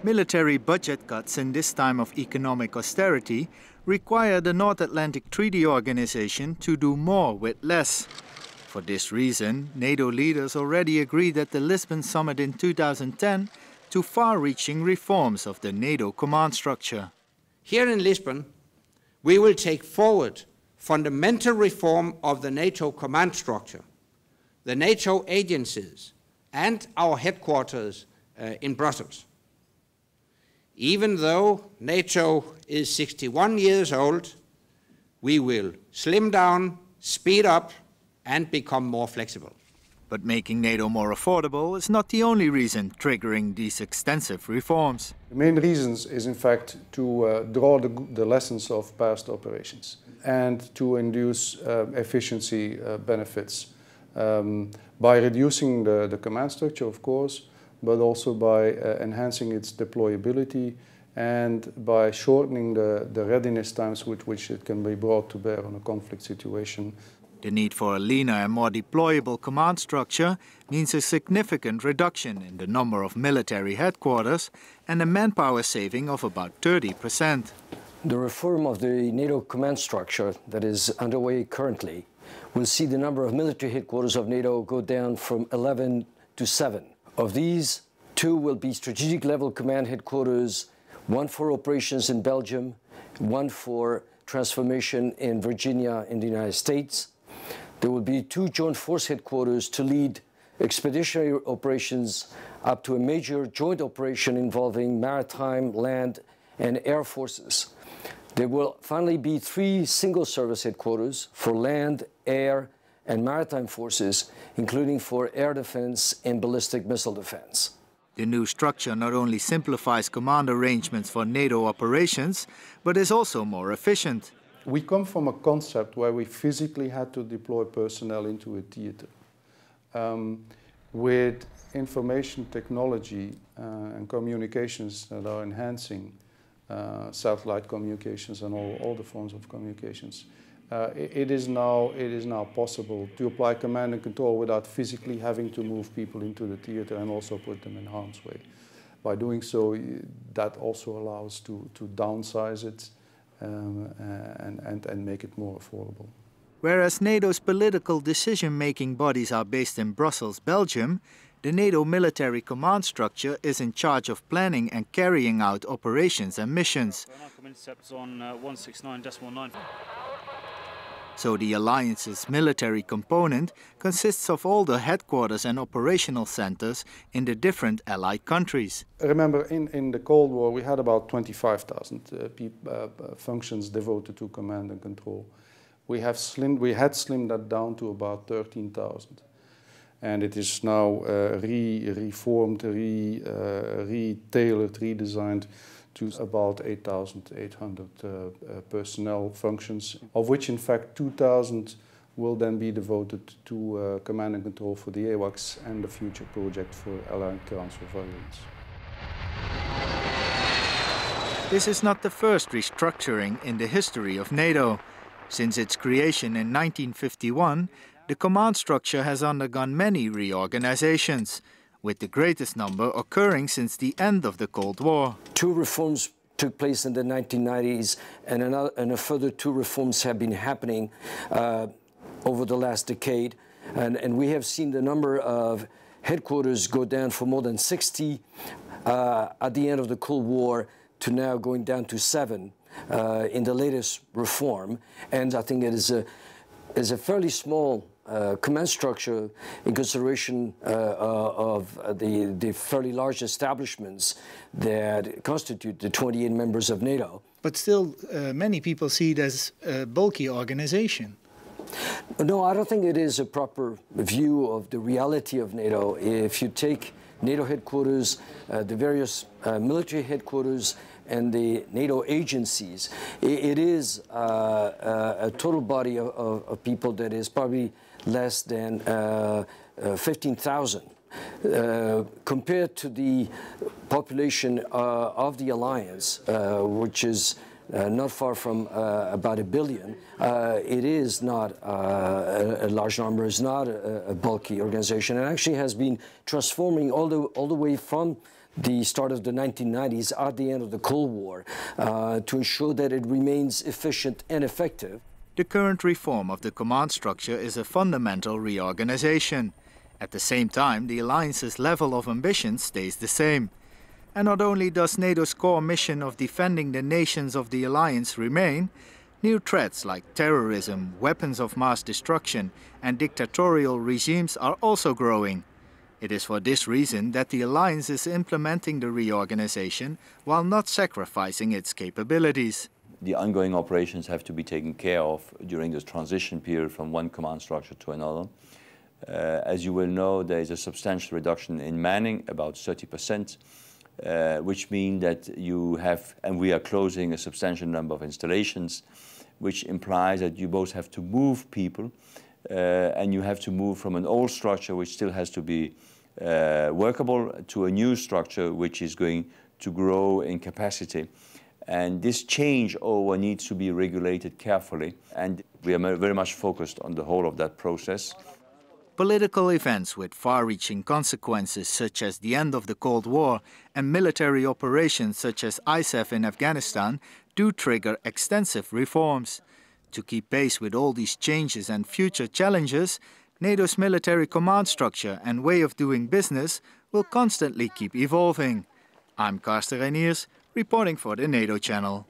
Military budget cuts in this time of economic austerity require the North Atlantic Treaty Organization to do more with less. For this reason, NATO leaders already agreed at the Lisbon Summit in 2010 to far-reaching reforms of the NATO Command Structure. Here in Lisbon, we will take forward fundamental reform of the NATO Command Structure, the NATO agencies, and our headquarters in Brussels. Even though NATO is 61 years old, we will slim down, speed up, and become more flexible. But making NATO more affordable is not the only reason triggering these extensive reforms. The main reasons is, in fact, to draw the lessons of past operations and to induce efficiency benefits by reducing the command structure, of course, but also by enhancing its deployability and by shortening the readiness times with which it can be brought to bear on a conflict situation. The need for a leaner and more deployable command structure means a significant reduction in the number of military headquarters and a manpower saving of about 30%. The reform of the NATO command structure that is underway currently will see the number of military headquarters of NATO go down from 11 to 7. Of these, 2 will be strategic level command headquarters, 1 for operations in Belgium, 1 for transformation in Virginia in the United States. There will be 2 joint force headquarters to lead expeditionary operations up to a major joint operation involving maritime, land, and air forces. There will finally be 3 single service headquarters for land, air, and maritime forces, including for air defense and ballistic missile defense. The new structure not only simplifies command arrangements for NATO operations, but is also more efficient. We come from a concept where we physically had to deploy personnel into a theater. With information technology and communications that are enhancing satellite communications and all the forms of communications, it is now possible to apply command and control without physically having to move people into the theater and also put them in harm's way. By doing so, that also allows to downsize it and make it more affordable. Whereas NATO's political decision-making bodies are based in Brussels, Belgium, the NATO military command structure is in charge of planning and carrying out operations and missions. So the alliance's military component consists of all the headquarters and operational centers in the different allied countries. Remember, in the Cold War, we had about 25,000 functions devoted to command and control. We had slimmed that down to about 13,000. And it is now reformed, retailored, redesigned to about 8,800 personnel functions, of which in fact 2,000 will then be devoted to command and control for the AWACS and the future project for Allied ground surveillance. This is not the first restructuring in the history of NATO. Since its creation in 1951, the command structure has undergone many reorganizations, with the greatest number occurring since the end of the Cold War. 2 reforms took place in the 1990s, and a further 2 reforms have been happening over the last decade. And we have seen the number of headquarters go down from more than 60 at the end of the Cold War to now going down to 7 in the latest reform. And I think it is a fairly small command structure in consideration of the fairly large establishments that constitute the 28 members of NATO. But still, many people see it as a bulky organization. No, I don't think it is a proper view of the reality of NATO. If you take NATO headquarters, the various military headquarters, and the NATO agencies, it is a total body of people that is probably less than 15,000. Compared to the population of the alliance, which is not far from about 1 billion, it is not a large number, it's not a bulky organization, and actually has been transforming all the way from the start of the 1990s at the end of the Cold War to ensure that it remains efficient and effective. The current reform of the command structure is a fundamental reorganization. At the same time, the alliance's level of ambition stays the same. And not only does NATO's core mission of defending the nations of the alliance remain, new threats like terrorism, weapons of mass destruction and dictatorial regimes are also growing. It is for this reason that the alliance is implementing the reorganization while not sacrificing its capabilities. The ongoing operations have to be taken care of during this transition period from one command structure to another. As you will know, there is a substantial reduction in manning, about 30%, which means that you have, and we are closing a substantial number of installations, which implies that you both have to move people and you have to move from an old structure which still has to be workable to a new structure which is going to grow in capacity. And this changeover needs to be regulated carefully, and we are very much focused on the whole of that process. Political events with far-reaching consequences such as the end of the Cold War and military operations such as ISAF in Afghanistan do trigger extensive reforms. To keep pace with all these changes and future challenges, NATO's military command structure and way of doing business will constantly keep evolving. I'm Karsten Reiniers, reporting for the NATO Channel.